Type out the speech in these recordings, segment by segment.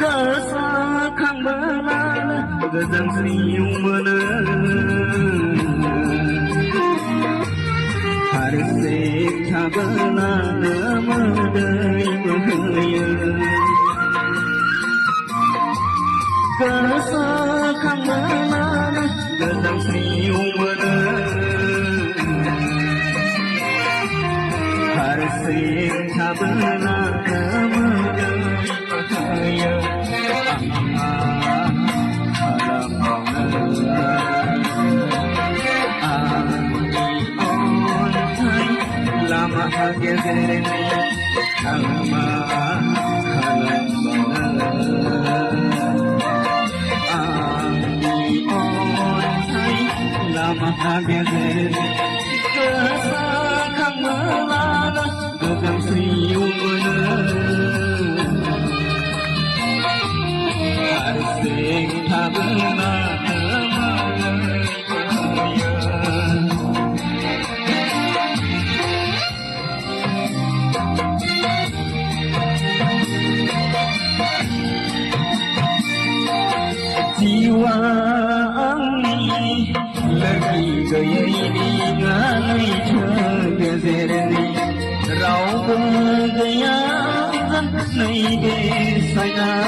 गोसो खांबोलानो गोजोन स्रिउ मोनो हारसे थाबोलानो मोदै बोहैयो गोसो खांबोलानो गोजोन स्रिउ मोनो हारसे थाबोलानो मोदै बोहैयो लामा गेजेरनि आंमा खालामबावनो आंनि अन्थाइ लामा गेजेरनि गोसोखांब्लानो गोजोन स्रिउ मोनो हारसिं थाबोलानो jiwa आंनि लोगि गैयैनि लैथो गेजेरनि रावबो गैया नैबे सायासालियाव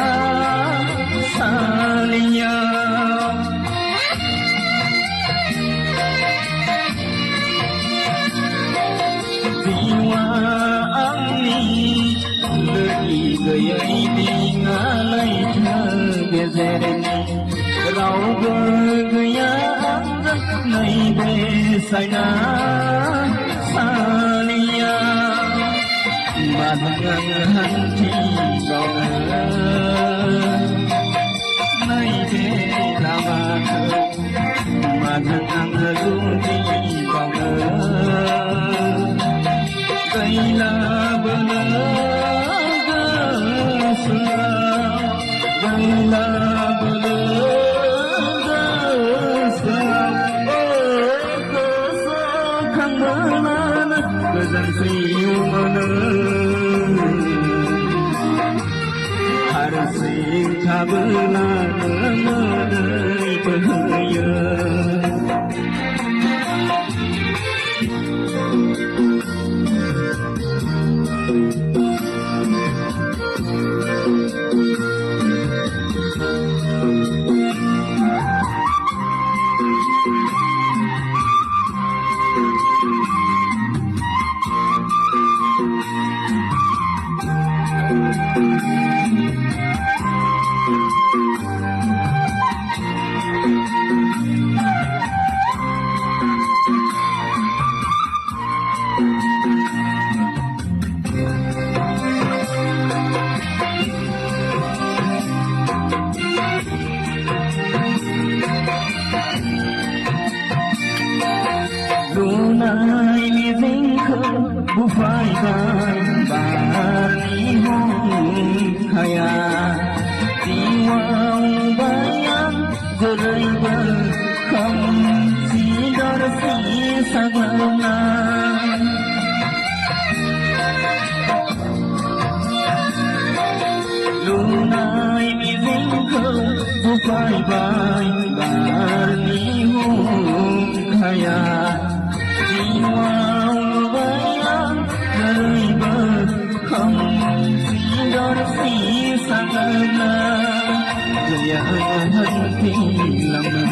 jiwa आंनि लोगि गैयैनि लैथो गेजेरनि रावबो गैया नैबे सायासालियाव माजों हान्थिबावनो नैबे लामाखौ माजों जुजिबावनो गैलाबोनो गोसोआव गैलाबोनो गोसोखांब्लानो गोजोन स्रिउ मोनो हारसिं थाबोलानो मोदै बोहैयो lunai milikku bufaikan bari haya tiwau bayang gerai berkam sidar sagana lunai milikku bufaikan bari haya jiwa bayang dari berkam sidar sagana jaya hati lama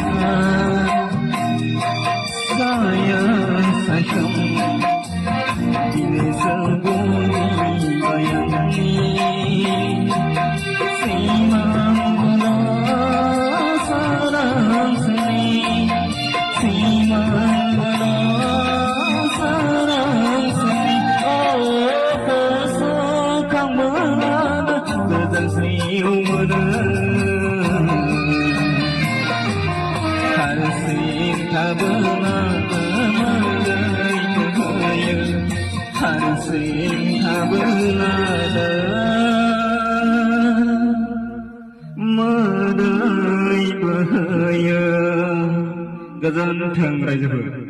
saya sayang ini sembunyi bayang simang bola sarang seni simang bola goजोन स्रिउ मोनो हारसिं थाबोलानो मोदै बोहैयो हारसिं थाबोलानो मोदै बोहैयो गोजोन्थों रायजोफोर।